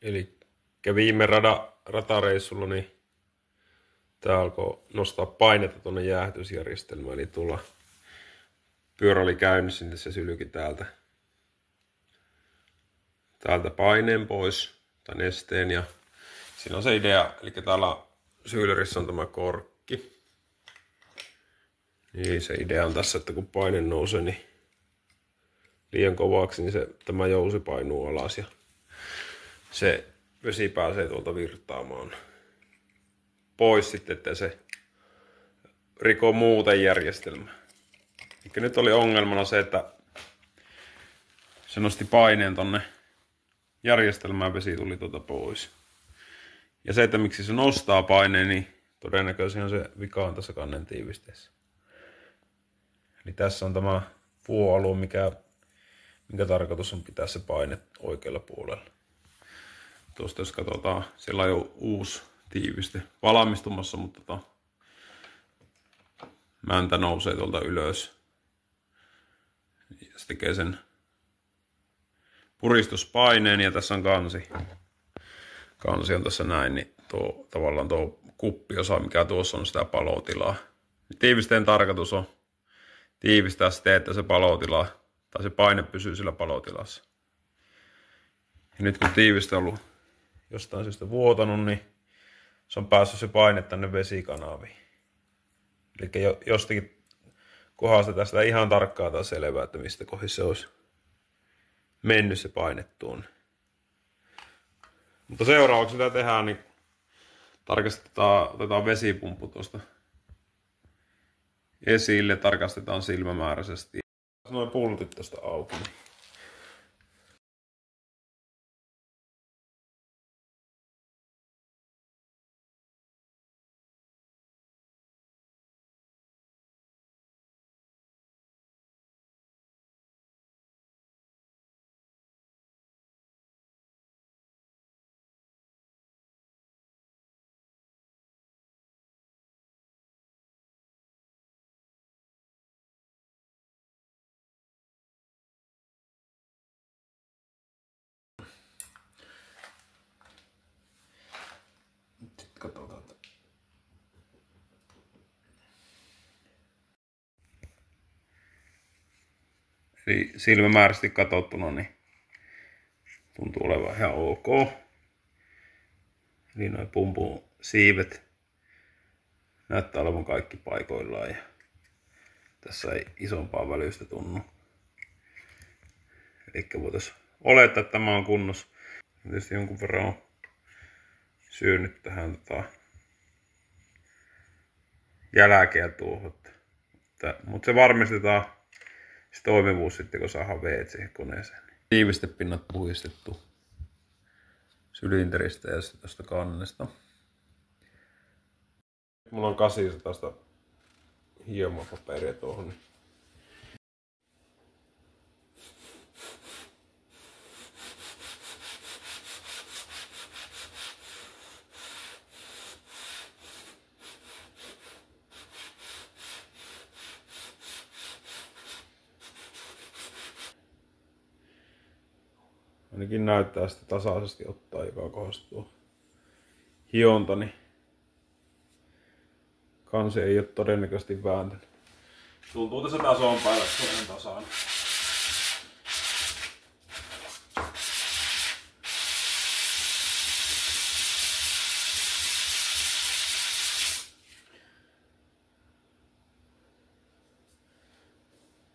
Eli viime ratareissulla niin tää alkoi nostaa painetta tuonne jäähdytysjärjestelmään. Eli tuolla pyörä oli käynnissä, niin se sylki täältä paineen pois, tai nesteen. Ja siinä on se idea, eli täällä syylerissä on tämä korkki. Niin se idea on tässä, että kun paine nousee niin liian kovaksi, niin tämä jousi painuu alas ja se vesi pääsee tuolta virtaamaan pois sitten, että se rikoo muuten järjestelmää. Eli nyt oli ongelmana se, että se nosti paineen tonne järjestelmään, vesi tuli tuolta pois. Ja se, että miksi se nostaa paineen, niin todennäköisesti se vika on tässä kannen tiivisteessä. Eli tässä on tämä puualue, minkä tarkoitus on pitää se paine oikealla puolella. Tuosta jos katsotaan, siellä on jo uusi tiiviste valmistumassa, mutta mäntä nousee tuolta ylös. Ja se tekee sen puristuspaineen ja tässä on kansi. Kansi on tässä näin, niin tavallaan tuo kuppiosa, mikä tuossa on sitä palotilaa. Tiivisteen tarkoitus on tiivistää sitä, että se palotila tai se paine pysyy sillä palotilassa. Ja nyt kun tiiviste on ollut jostain syystä vuotanut, niin se on päässyt se paine tänne vesikanaviin. Eli jostakin kohdasta tästä ei ihan tarkkaan taas selvää, että mistä kohdissa se olisi mennyt se paine tuonne. Mutta seuraavaksi mitä tehdään, niin otetaan vesipumppu tuosta esille, tarkastetaan silmämääräisesti. Noin pultit tuosta auki. Katsotaan. Eli silmämääräisesti katsottuna niin tuntuu olevan ihan ok. Eli noin pumpun siivet näyttää olevan kaikki paikoillaan ja tässä ei isompaa välystä tunnu. Eli voitaisiin olettaa, että tämä on kunnossa. Tietysti jonkun verran on syönyt tähän jälkeä tuohon. Mutta se varmistetaan se toimivuus sitten, kun saadaan veet siihen koneeseen. Tiivistepinnat puhdistettu sylinteristä ja sitten tästä kannesta. Mulla on 800 hiomapaperia tuohon. Ainakin näyttää sitä tasaisesti ottaa joka kohdasta tuo hionta, niin kansi ei ole todennäköisesti vääntänyt. Tuntuu tässä tasoon päällä, että se on tasaan.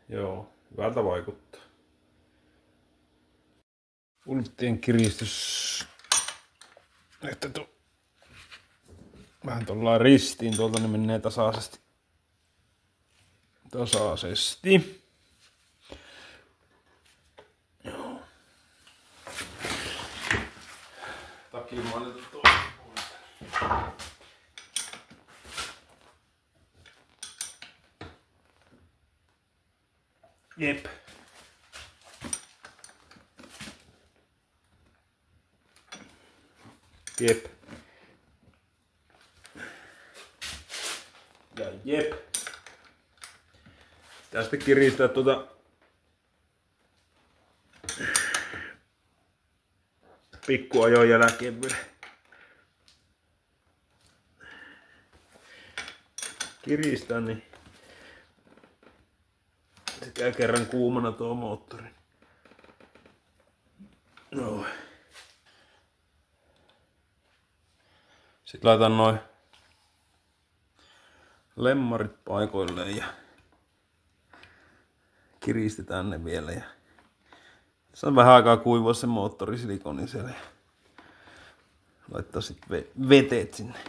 Joo, hyvältä vaikuttaa. Pulttien kiristys. Että vähän tuolla ristiin tuolta ne menee tasaisesti. Joo. Takimaan nyt tuolla. Jep. Jep. Ja jep. Tästä kiristää pikkuajon jälkeen vielä kiristää, niin se käy kerran kuumana tuo moottori. No. Sitten laitan noin lemmarit paikoilleen ja kiristetään ne vielä. Ja se on vähän aikaa kuivua se moottorisilikoni siellä. Laittaa sitten veteet sinne.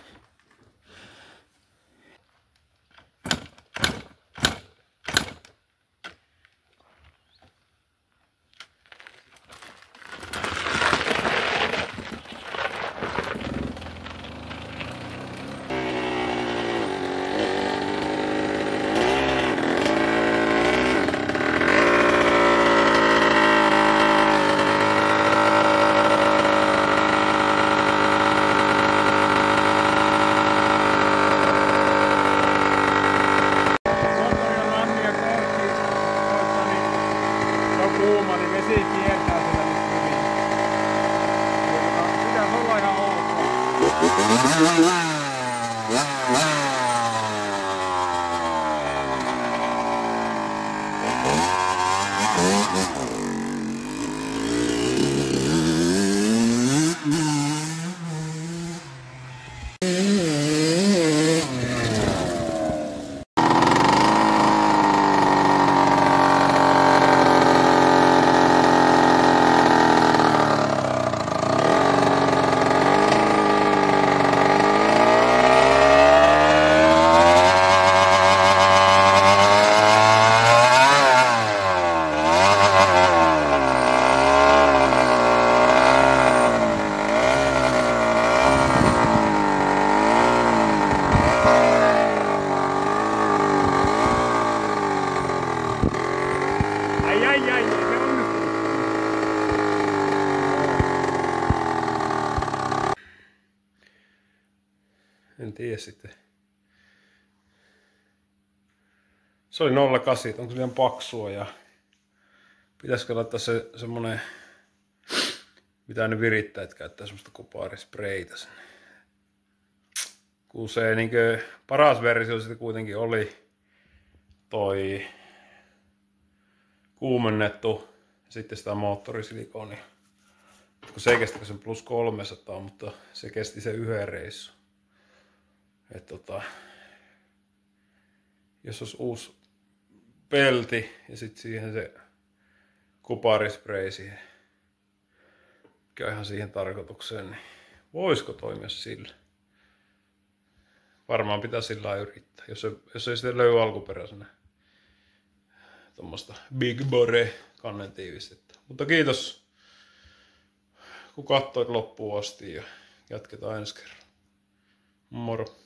Kuuma, niin vesi kiertää sillä nyt hyvin. Pitäis olla ihan ok. Ai, se onnistuu. En tiedä sitten. Se oli 0,8, onko se liian paksua ja pitäisikö laittaa se semmonen, mitä ne virittäjät käyttää, semmoista kupaarispreitä sinne. Kun se niinkö paras versio sitten kuitenkin oli toi kuumennettu ja sitten sitä moottorisilikoni. Kun se ei kestä sen plus 300, mutta se kesti sen yhden reissun. Jos olisi uusi pelti ja sitten siihen se kuparispray siihen, mikä on ihan siihen tarkoitukseen, niin voisiko toimia sillä? Varmaan pitää sillä yrittää, jos ei sitten löydy alkuperäisenä tuommoista Big Bore kannetiivistettä. Mutta kiitos kun katsoit loppuun asti ja jatketaan ensi kerralla. Moro!